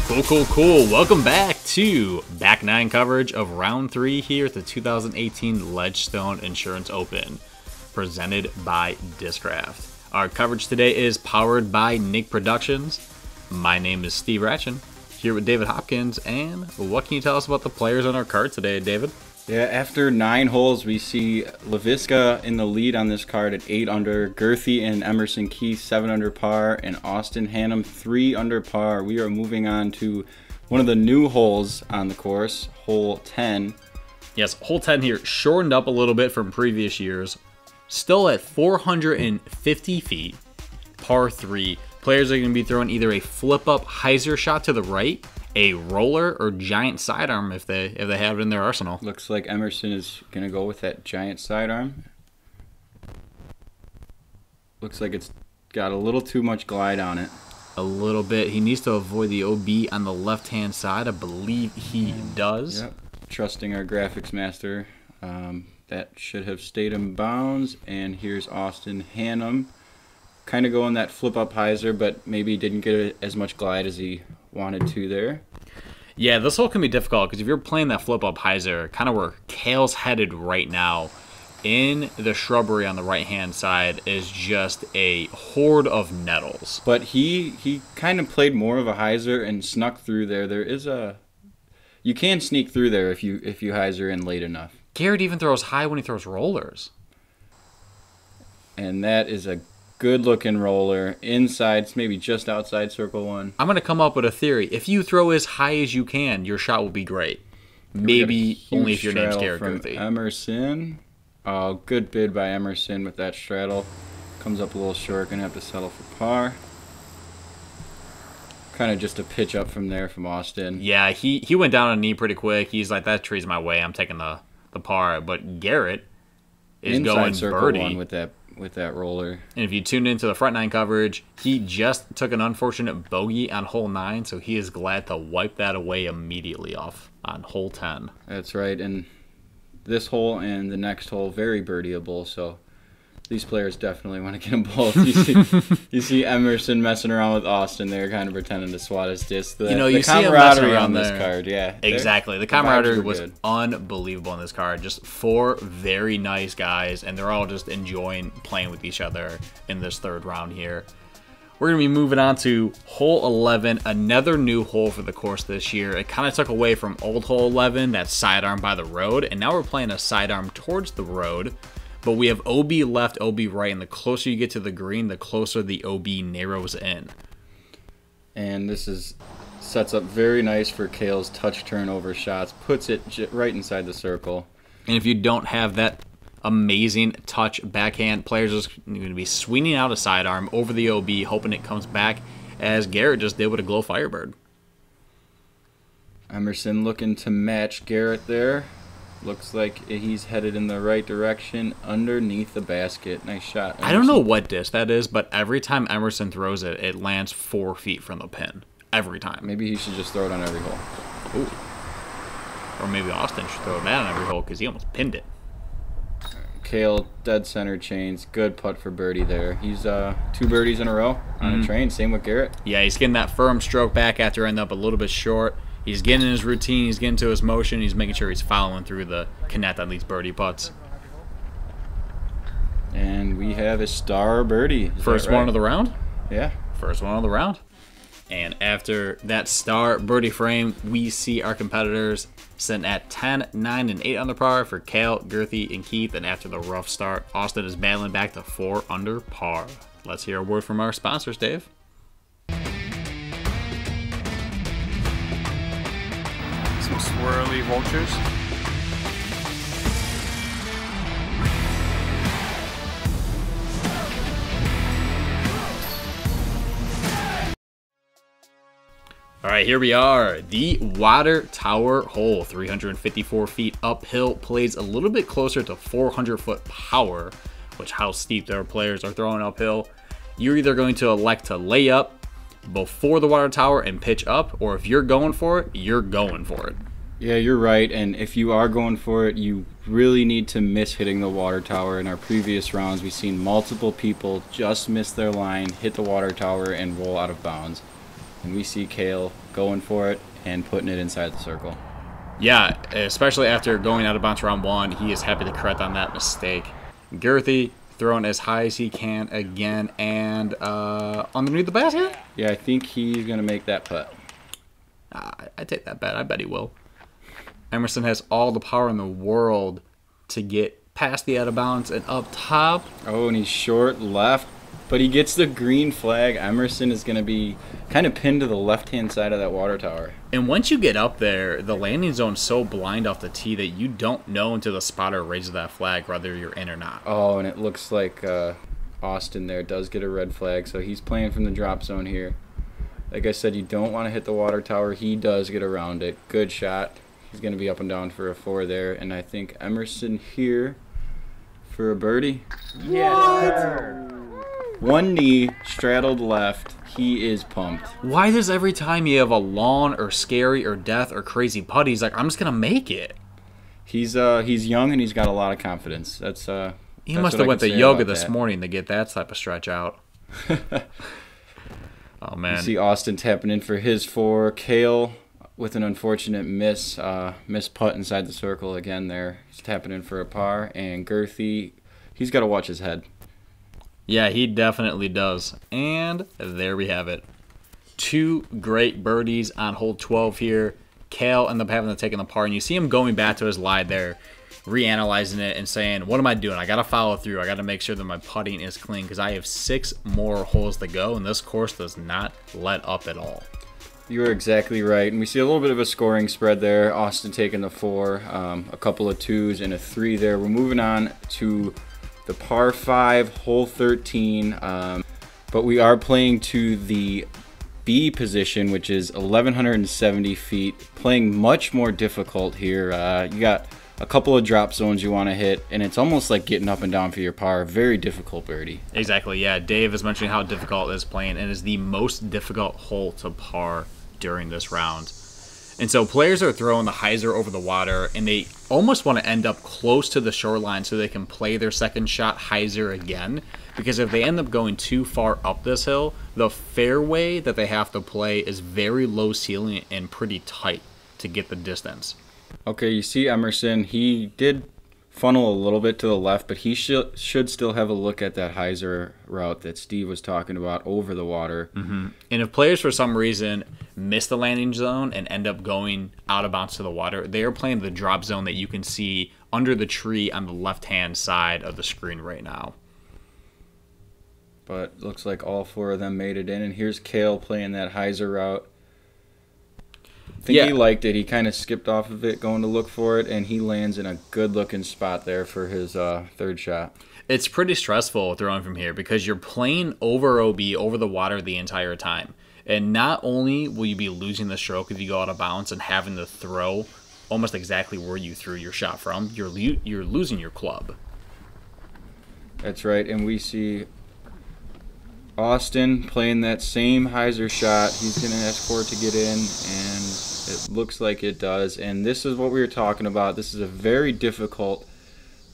Cool. Welcome back to Back 9 coverage of Round 3 here at the 2018 Ledgestone Insurance Open, presented by Discraft. Our coverage today is powered by Nick Productions. My name is Steve Rachan, here with David Hopkins, and what can you tell us about the players on our card today, David? Yeah, after 9 holes, we see Leiviska in the lead on this card at 8 under, Gurthie and Emerson Keith 7 under par, and Austin Hannum 3 under par. We are moving on to one of the new holes on the course, hole 10. Yes, hole 10 here shortened up a little bit from previous years. Still at 450 feet, par 3. Players are going to be throwing either a flip-up hyzer shot to the right, a roller, or giant sidearm if they have it in their arsenal. Looks like Emerson is going to go with that giant sidearm. Looks like it's got a little too much glide on it. A little bit. He needs to avoid the OB on the left-hand side. I believe he does. Yep. Trusting our graphics master. That should have stayed in bounds. And here's Austin Hannum. Kind of going that flip-up hyzer, but maybe didn't get as much glide as he wanted to there. Yeah, this hole can be difficult because if you're playing that flip-up hyzer, kind of where Cale's headed right now, in the shrubbery on the right-hand side is just a horde of nettles. But he kind of played more of a hyzer and snuck through there. You can sneak through there if you hyzer in late enough. Garrett even throws high when he throws rollers. And that is a good-looking roller. Inside, it's maybe just outside circle 1. I'm going to come up with a theory. If you throw as high as you can, your shot will be great. Maybe only if your name's Garrett Gurthie. Emerson. Oh, good bid by Emerson with that straddle. Comes up a little short. Going to have to settle for par. Kind of just a pitch up from there from Austin. Yeah, he went down on a knee pretty quick. He's like, that tree's my way. I'm taking the par. But Garrett is inside going circle birdie. 1 with that roller. And if you tuned into the front 9 coverage, he just took an unfortunate bogey on hole 9, so he is glad to wipe that away immediately off on hole 10. That's right, and this hole and the next hole very birdieable, so these players definitely want to get them both. You see Emerson messing around with Austin there, kind of pretending to swat his disc. You see him messing around on this there. Card, yeah. Exactly. The camaraderie was unbelievable in this card. Just 4 very nice guys, and they're all just enjoying playing with each other in this 3rd round here. We're going to be moving on to hole 11, another new hole for the course this year. It kind of took away from old hole 11, that sidearm by the road, and now we're playing a sidearm towards the road. But we have OB left, OB right, and the closer you get to the green, the closer the OB narrows in. And this sets up very nice for Cale's touch turnover shots. Puts it right inside the circle. And if you don't have that amazing touch backhand, players are going to be swinging out a sidearm over the OB, hoping it comes back, as Garrett just did with a glow Firebird. Emerson looking to match Garrett there. Looks like he's headed in the right direction underneath the basket. Nice shot, Emerson. I don't know what disc that is, but every time Emerson throws it, it lands 4 feet from the pin. Every time. Maybe he should just throw it on every hole. Ooh. Or maybe Austin should throw that on every hole because he almost pinned it. Cale, dead center chains. Good putt for birdie there. He's 2 birdies in a row on a train. Same with Garrett. Yeah, he's getting that firm stroke back after ending up a little bit short. He's getting in his routine, he's getting to his motion, he's making sure he's following through the connect on these birdie putts. And we have a star birdie. First one of the round? Yeah. First one of the round. And after that star birdie frame, we see our competitors sitting at 10, 9, and 8 under par for Cale, Gurthie, and Keith. And after the rough start, Austin is battling back to 4 under par. Let's hear a word from our sponsors, Dave. Some swirly vultures. All right, here we are. The water tower hole, 354 feet uphill, plays a little bit closer to 400-foot power, which how steep their players are throwing uphill. You're either going to elect to lay up before the water tower and pitch up, or if you're going for it, you're going for it. Yeah, you're right, and if you are going for it, you really need to miss hitting the water tower. In our previous rounds, we've seen multiple people just miss their line, hit the water tower, and roll out of bounds. And we see Cale going for it and putting it inside the circle. Yeah, especially after going out of bounds round 1, he is happy to correct on that mistake. Gurthie throwing as high as he can again, and underneath the basket? Yeah, I think he's going to make that putt. I take that bet. I bet he will. Emerson has all the power in the world to get past the out of bounds and up top. Oh, and he's short left, but he gets the green flag. Emerson is going to be kind of pinned to the left-hand side of that water tower. And once you get up there, the landing zone's so blind off the tee that you don't know until the spotter raises that flag whether you're in or not. Oh, and it looks like Austin there does get a red flag, so he's playing from the drop zone here. Like I said, you don't want to hit the water tower. He does get around it. Good shot. He's going to be up and down for a 4 there, and I think Emerson here for a birdie. Yes. One knee straddled left. He is pumped. Why does every time you have a lawn or scary or death or crazy putt, he's like, I'm just going to make it? He's young and he's got a lot of confidence. He must have went to yoga this morning to get that type of stretch out. Oh, man. You see Austin tapping in for his 4. Cale with an unfortunate miss putt inside the circle again there. He's tapping in for a par. And Gurthie, he's got to watch his head. Yeah, he definitely does. And there we have it. 2 great birdies on hole 12 here. Cale ended up having to take in the par, and you see him going back to his lie there, reanalyzing it and saying, what am I doing? I got to follow through. I got to make sure that my putting is clean because I have 6 more holes to go, and this course does not let up at all. You're exactly right. And we see a little bit of a scoring spread there. Austin taking the 4, a couple of 2s, and a 3 there. We're moving on to the par 5, hole 13, but we are playing to the B position, which is 1,170 feet, playing much more difficult here. You got a couple of drop zones you want to hit, and it's almost like getting up and down for your par. Very difficult birdie. Exactly, yeah. Dave is mentioning how difficult it is playing, and is the most difficult hole to par during this round. And so players are throwing the hyzer over the water, and they almost want to end up close to the shoreline so they can play their second shot hyzer again. Because if they end up going too far up this hill, the fairway that they have to play is very low ceiling and pretty tight to get the distance. Okay, you see Emerson. He did funnel a little bit to the left, but he should still have a look at that hyzer route that Steve was talking about over the water. And if players for some reason miss the landing zone and end up going out of bounds to the water, they are playing the drop zone that you can see under the tree on the left-hand side of the screen right now. But looks like all 4 of them made it in, and here's Cale playing that hyzer route. I think he liked it. He kind of skipped off of it going to look for it, and he lands in a good-looking spot there for his 3rd shot. It's pretty stressful throwing from here because you're playing over OB, over the water the entire time. And not only will you be losing the stroke if you go out of bounds and having to throw almost exactly where you threw your shot from, you're losing your club. That's right, and we see Austin playing that same hyzer shot. He's going to ask for it to get in, and it looks like it does. And this is what we were talking about. This is a very difficult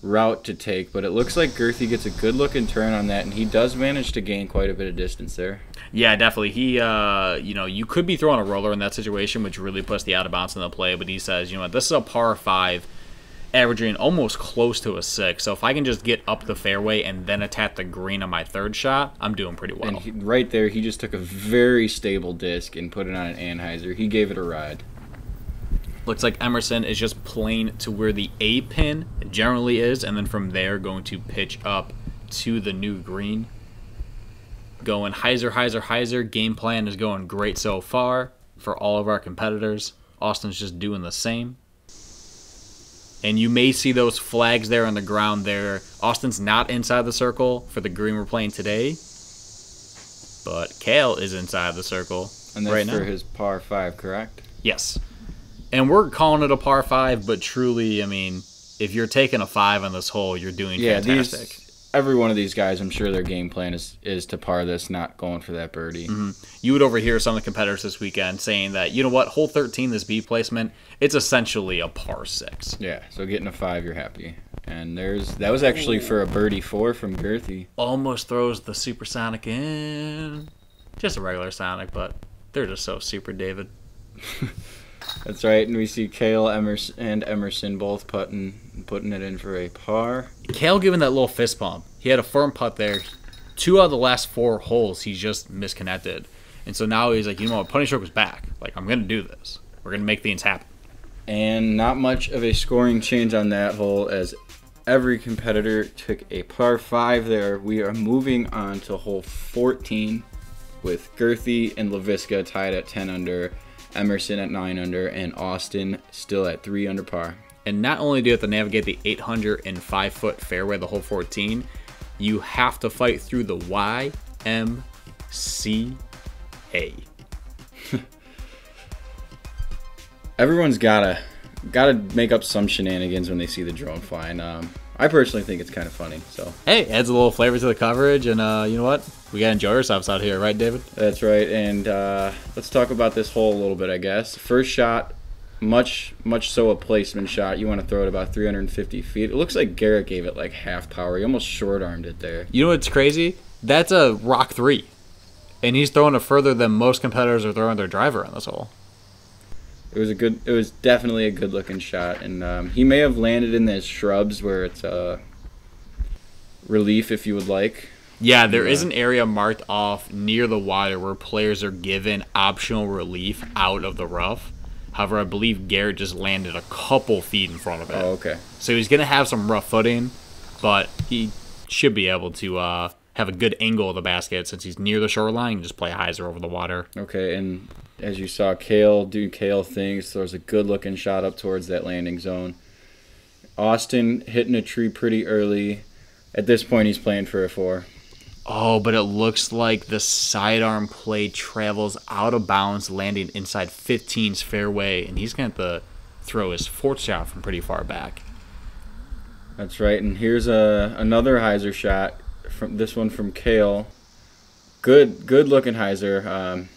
route to take, but it looks like Gurthie gets a good looking turn on that, and he does manage to gain quite a bit of distance there. Yeah, definitely. He, you could be throwing a roller in that situation, which really puts the out of bounds in the play, but he says, this is a par 5, averaging almost close to a 6. So if I can just get up the fairway and then attack the green on my 3rd shot, I'm doing pretty well. And right there, he just took a very stable disc and put it on an anhyzer. He gave it a ride. Looks like Emerson is just playing to where the A pin generally is, and then from there going to pitch up to the new green. Going hyzer, hyzer, hyzer. Game plan is going great so far for all of our competitors. Austin's just doing the same. And you may see those flags there on the ground there. Austin's not inside the circle for the green we're playing today. But Cale is inside the circle and that's right now. For his par 5, correct? Yes. And we're calling it a par 5, but truly, if you're taking a 5 on this hole, you're doing fantastic. Every one of these guys, I'm sure their game plan is to par this, not going for that birdie. You would overhear some of the competitors this weekend saying that, you know what, hole 13, this B placement, it's essentially a par 6. Yeah, so getting a 5, you're happy. And that was actually for a birdie 4 from Gurthie. Almost throws the supersonic in. Just a regular sonic, but They're just so super, David. That's right, and we see Cale and Emerson both putting it in for a par. Cale giving that little fist pump. He had a firm putt there. 2 out of the last 4 holes, he just misconnected. And so now he's like, you know what, putting stroke was back. Like, I'm going to do this. We're going to make things happen. And not much of a scoring change on that hole as every competitor took a par 5 there. We are moving on to hole 14 with Gurthie and Leiviska tied at 10 under, Emerson at 9 under, and Austin still at 3 under par. And not only do you have to navigate the 805-foot fairway the hole 14, you have to fight through the YMCA. Everyone's gotta make up some shenanigans when they see the drone flying. I personally think it's kind of funny. So hey, adds a little flavor to the coverage, and you know what? We gotta enjoy ourselves out here, right, David? That's right. And let's talk about this hole a little bit, I guess. First shot, much so a placement shot. You want to throw it about 350 feet. It looks like Garrett gave it like half power. He almost short-armed it there. You know what's crazy? That's a rock 3, and he's throwing it further than most competitors are throwing their driver on this hole. It was definitely a good-looking shot, and he may have landed in the shrubs where it's relief, if you would like. Yeah, there is an area marked off near the water where players are given optional relief out of the rough. However, I believe Garrett just landed a couple feet in front of it. Oh, okay. So he's going to have some rough footing, but he should be able to have a good angle of the basket since he's near the shoreline and just play a hyzer over the water. Okay, and as you saw Cale do Cale things, throws a good-looking shot up towards that landing zone. Austin hitting a tree pretty early. At this point, he's playing for a 4. Oh, but it looks like the sidearm play travels out of bounds, landing inside 15's fairway, and he's going to have to throw his 4th shot from pretty far back. That's right, and here's another hyzer shot. This one from Cale. Good looking hyzer.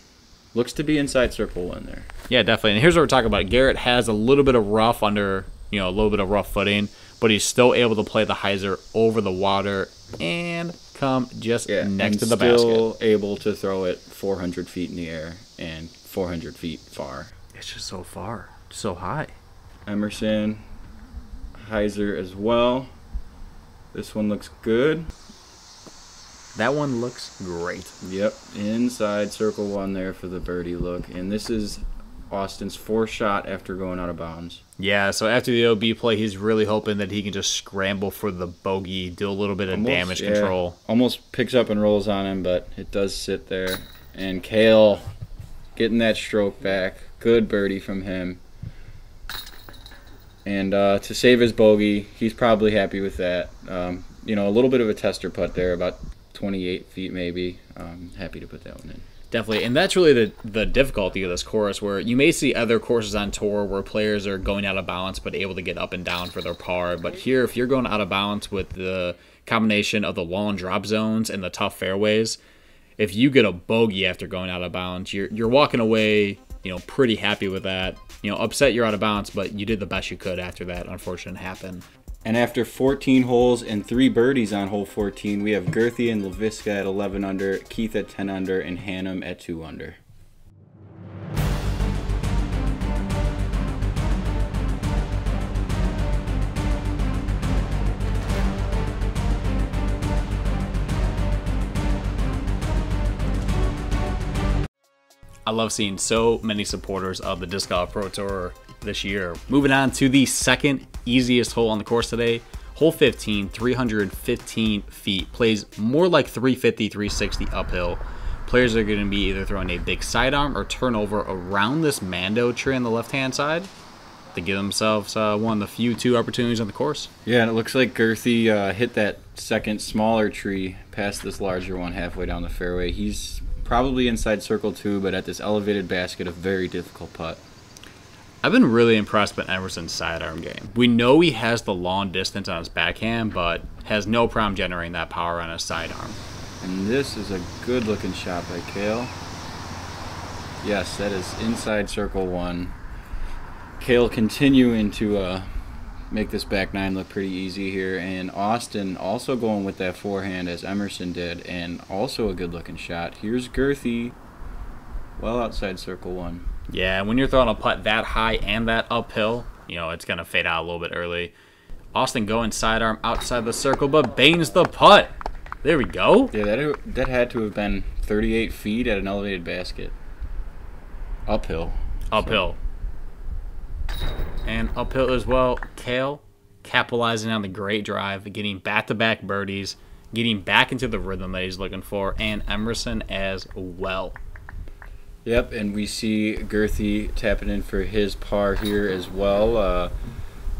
Looks to be inside circle 1 there. Yeah, definitely. And here's what we're talking about. Garrett has a little bit of rough under, a little bit of rough footing, but he's still able to play the hyzer over the water and come just next to the basket. Still able to throw it 400 feet in the air and 400 feet far. It's just so far, so high. Emerson, hyzer as well. This one looks good. That one looks great. Yep, inside circle 1 there for the birdie look. And this is Austin's 4th shot after going out of bounds. Yeah, so after the OB play, he's really hoping that he can just scramble for the bogey, do a little bit of damage control. Almost picks up and rolls on him, but it does sit there. And Cale getting that stroke back. Good birdie from him. And to save his bogey, he's probably happy with that. A little bit of a tester putt there, about 28 feet maybe. Happy to put that one in. Definitely, and that's really the difficulty of this course, where you may see other courses on tour where players are going out of balance but able to get up and down for their par. But here, if you're going out of balance with the combination of the long drop zones and the tough fairways, if you get a bogey after going out of bounds, you're walking away, pretty happy with that. Upset you're out of bounds, but you did the best you could after that unfortunate happened. And after 14 holes and 3 birdies on hole 14, we have Gurthie and Leiviska at 11 under, Keith at 10 under, and Hannum at 2 under. I love seeing so many supporters of the Disc Golf Pro Tour this year. Moving on to the second easiest hole on the course today. Hole 15, 315 feet. Plays more like 350, 360 uphill. Players are going to be either throwing a big sidearm or turnover around this Mando tree on the left-hand side to give themselves one of the few 2 opportunities on the course. Yeah, and it looks like Gurthie hit that second smaller tree past this larger one halfway down the fairway. He's probably inside circle 2, but at this elevated basket, a very difficult putt. I've been really impressed by Emerson's sidearm game. We know he has the long distance on his backhand, but has no problem generating that power on his sidearm. And this is a good-looking shot by Cale. Yes, that is inside circle 1. Cale continuing to make this back 9 look pretty easy here, and Austin also going with that forehand as Emerson did, and also a good-looking shot. Here's Gurthie. well outside circle one. Yeah, when you're throwing a putt that high and that uphill, it's going to fade out a little bit early. Austin going sidearm outside the circle, but banes the putt. There we go. Yeah, that had to have been 38 feet at an elevated basket. Uphill. Uphill. And uphill as well. Cale capitalizing on the great drive, getting back-to-back birdies, getting back into the rhythm that he's looking for, and Emerson as well. Yep, and we see Gurthie tapping in for his par here as well.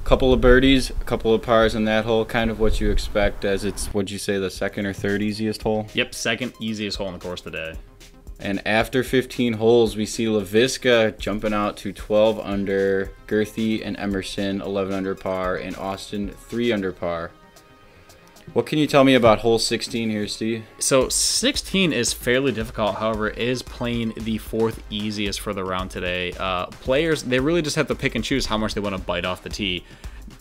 Couple of birdies, a couple of pars in that hole, kind of what you expect, as it's, what'd you say, the second or third easiest hole? Yep, second easiest hole in the course today. And after 15 holes, we see Leiviska jumping out to 12 under, Gurthie and Emerson 11 under par, and Austin 3 under par. What can you tell me about hole 16 here, Steve? So 16 is fairly difficult. However, it is playing the fourth easiest for the round today. Players, they really just have to pick and choose how much they want to bite off the tee.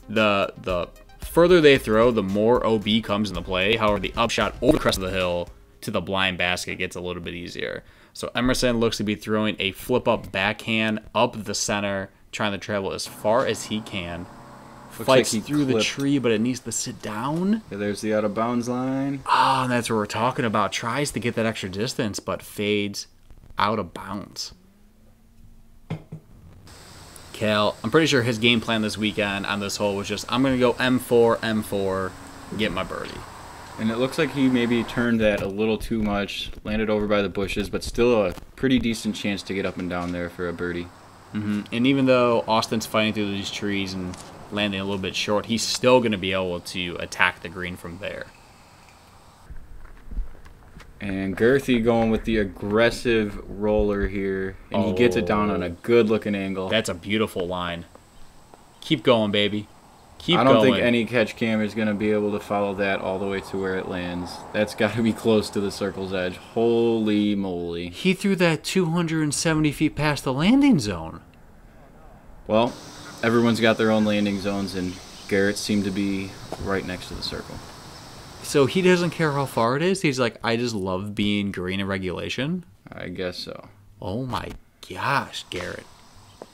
The further they throw, the more OB comes into play. However, the upshot over the crest of the hill to the blind basket gets a little bit easier. So Emerson looks to be throwing a flip-up backhand up the center, trying to travel as far as he can. Fights like through the tree, but it needs to sit down. Yeah, there's the out-of-bounds line. Ah, and that's what we're talking about. Tries to get that extra distance, but fades out of bounds. Cale, I'm pretty sure his game plan this weekend on this hole was just, I'm going to go M4, M4, get my birdie. And it looks like he maybe turned that a little too much, landed over by the bushes, but still a pretty decent chance to get up and down there for a birdie. And even though Austin's fighting through these trees and landing a little bit short, he's still going to be able to attack the green from there. And Gurthie going with the aggressive roller here, and he gets it down on a good-looking angle. That's a beautiful line. Keep going, baby. Keep going. I don't think any catch camera is going to be able to follow that all the way to where it lands. That's got to be close to the circle's edge. Holy moly. He threw that 270 feet past the landing zone. Well, everyone's got their own landing zones, and Garrett seemed to be right next to the circle. So he doesn't care how far it is? He's like, I just love being green in regulation? I guess so. Oh my gosh, Garrett.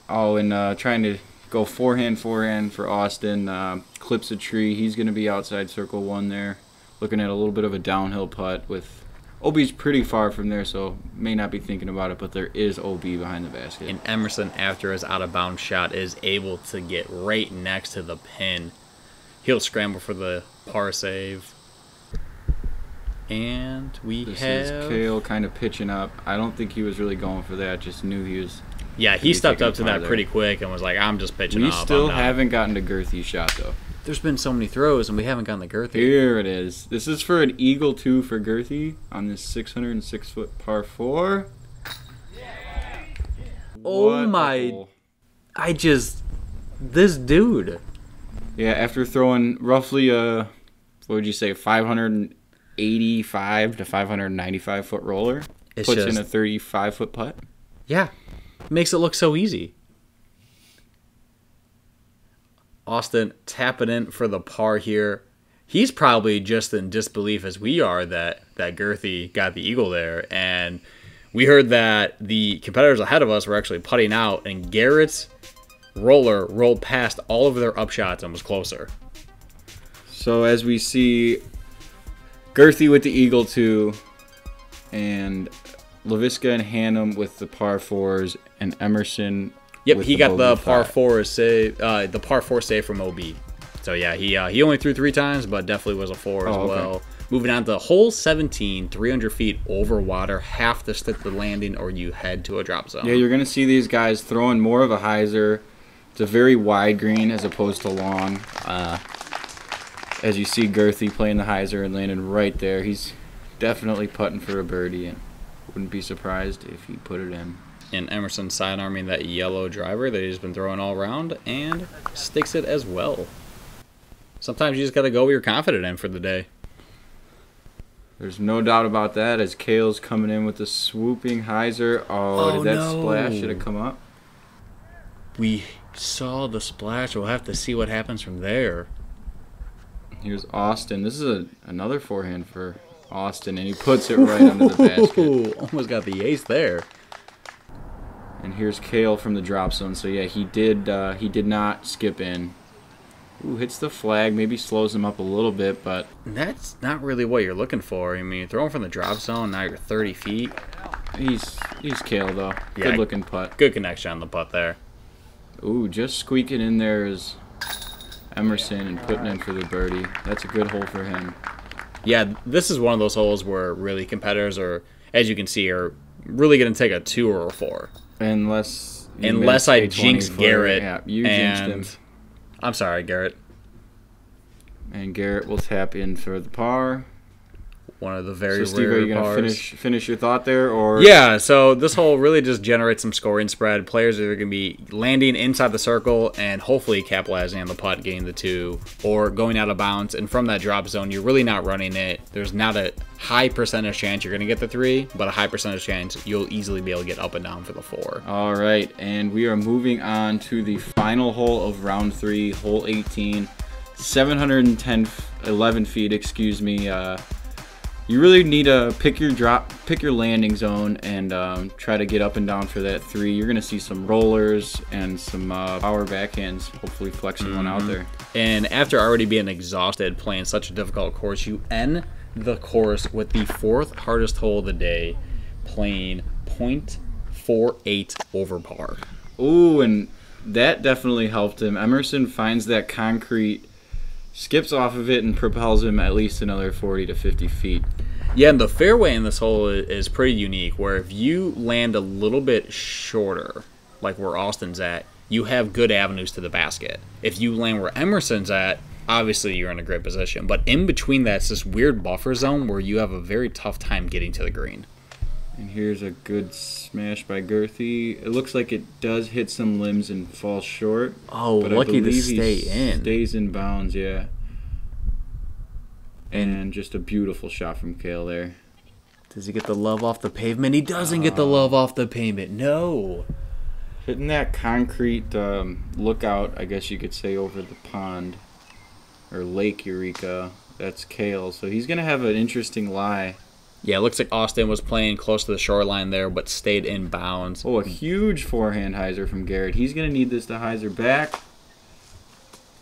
Oh, and trying to go forehand for Austin. Clips a tree. He's going to be outside circle one there. Looking at a little bit of a downhill putt with OB's pretty far from there, so may not be thinking about it, but there is OB behind the basket. And Emerson, after his out-of-bounds shot, is able to get right next to the pin. He'll scramble for the par save. And this is Cale kind of pitching up. I don't think he was really going for that. Just knew he was. Yeah, he stepped up to that pretty quick and was like, I'm just pitching up. We still haven't gotten to Gurthie's shot, though. There's been so many throws, and we haven't gotten the Gurthie. Here it is. This is for an eagle 2 for Gurthie on this 606-foot par 4. Oh my. This dude. Yeah, after throwing roughly what would you say, 585 to 595 foot roller, puts in a 35-foot putt. Yeah, makes it look so easy. Austin tapping in for the par here. He's probably just in disbelief as we are that Gurthie got the eagle there. And we heard that the competitors ahead of us were actually putting out, and Garrett's roller rolled past all of their upshots and was closer. So as we see Gurthie with the eagle 2, and Leiviska and Hannum with the par 4s, and Emerson. Yep, he got the par 4 save, the par 4 save from OB. So yeah, he only threw 3 times, but definitely was a 4 as well. Okay. Moving on to hole 17, 300 feet over water, have to stick the landing or you head to a drop zone. Yeah, you're gonna see these guys throwing more of a hyzer. It's a very wide green as opposed to long. As you see Gurthie playing the hyzer and landing right there, he's definitely putting for a birdie, and wouldn't be surprised if he put it in. And Emerson sidearming that yellow driver that he's been throwing all around and sticks it as well. Sometimes you just got to go where you're confident in for the day. There's no doubt about that as Cale's coming in with the swooping hyzer. Oh, did that splash? Should have come up? We saw the splash. We'll have to see what happens from there. Here's Austin. This is another forehand for Austin, and he puts it right under the basket. Almost got the ace there. And here's Cale from the drop zone. So yeah, he did not skip in. Ooh, hits the flag, maybe slows him up a little bit, but that's not really what you're looking for. I mean, you're throwing from the drop zone, now you're 30 feet. He's Cale though. Yeah, good looking putt. Good connection on the putt there. Ooh, just squeaking in there is Emerson and putting in for the birdie. That's a good hole for him. Yeah, this is one of those holes where really competitors are, as you can see, are really going to take a 2 or a 4. Unless I jinx Garrett. Yeah, you jinxed him. I'm sorry, Garrett. And Garrett will tap in for the par. One of the very Steve, rare are you pars. going to finish your thought there? Or Yeah, so this hole really just generates some scoring spread. Players are going to be landing inside the circle and hopefully capitalizing on the putt, getting the 2, or going out of bounds. And from that drop zone, you're really not running it. There's not a high percentage chance you're going to get the 3, but a high percentage chance you'll easily be able to get up and down for the 4. All right, and we are moving on to the final hole of round 3, hole 18. 711 feet, excuse me. You really need to pick your landing zone and try to get up and down for that 3. You're going to see some rollers and some power backhands, hopefully flexing one out there. And after already being exhausted playing such a difficult course, you end the course with the 4th hardest hole of the day, playing .48 over par. Ooh, and that definitely helped him. Emerson finds that concrete, skips off of it, and propels him at least another 40 to 50 feet. Yeah, and the fairway in this hole is pretty unique, where if you land a little bit shorter, like where Austin's at, you have good avenues to the basket. If you land where Emerson's at, obviously you're in a great position. But in between that's this weird buffer zone where you have a very tough time getting to the green. And here's a good smash by Gurthie. It looks like it does hit some limbs and falls short. Oh, but lucky to he stay in. Stays in bounds, yeah. And just a beautiful shot from Cale there. Does he get the love off the pavement? He doesn't get the love off the pavement. No. Hitting that concrete lookout, I guess you could say, over the pond. Or Lake Eureka. That's Cale. So he's going to have an interesting lie. Yeah, it looks like Austin was playing close to the shoreline there, but stayed in bounds. Oh, a huge forehand hyzer from Garrett. He's going to need this to hyzer back.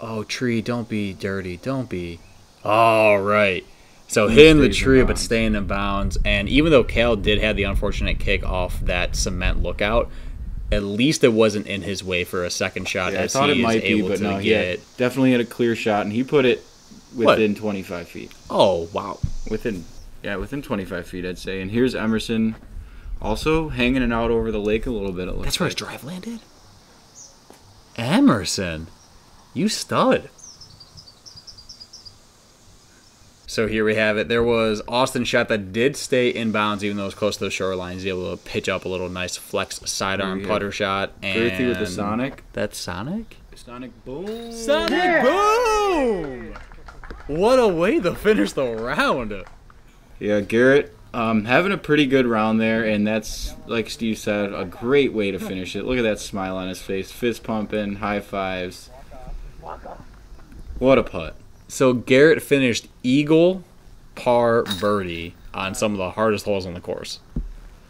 Oh, tree, don't be dirty. Don't be. All right. So hitting the tree, but staying in bounds. And even though Cale did have the unfortunate kick off that cement lookout, at least it wasn't in his way for a second shot. Yeah, I thought it might be, but no, he definitely had a clear shot, and he put it within 25 feet. Oh, wow. Within 25 feet, I'd say. And here's Emerson, also hanging it out over the lake a little bit. It looks That's where his drive landed? Emerson, you stud. So here we have it. There was Austin's shot that did stay in bounds, even though it was close to the shoreline. He's able to pitch up a little nice flex sidearm putter shot. And Gurthie with the Sonic. That's Sonic? Sonic boom. Sonic boom! What a way to finish the round. Yeah, Garrett having a pretty good round there, and that's, like Steve said, a great way to finish it. Look at that smile on his face. Fist pumping, high fives. What a putt. So Garrett finished eagle, par, birdie on some of the hardest holes on the course.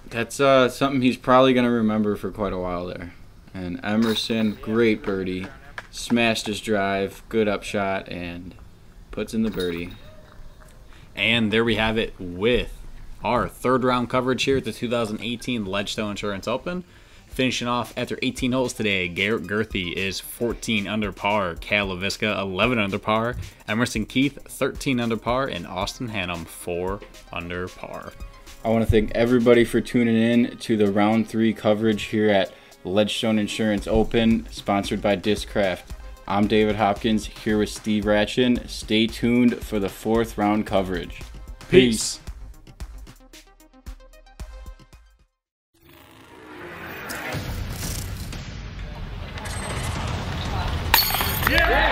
That's something he's probably going to remember for quite a while there. And Emerson, great birdie. Smashed his drive, good upshot, and puts in the birdie. And there we have it with our 3rd round coverage here at the 2018 Ledgestone Insurance Open. Finishing off after 18 holes today, Garrett Gurthie is 14 under par, Cale Leiviska 11 under par, Emerson Keith 13 under par, and Austin Hannum 4 under par. I want to thank everybody for tuning in to the round 3 coverage here at Ledgestone Insurance Open, sponsored by Discraft. I'm David Hopkins here with Steve Rachan. Stay tuned for the 4th round coverage. Peace. Yeah!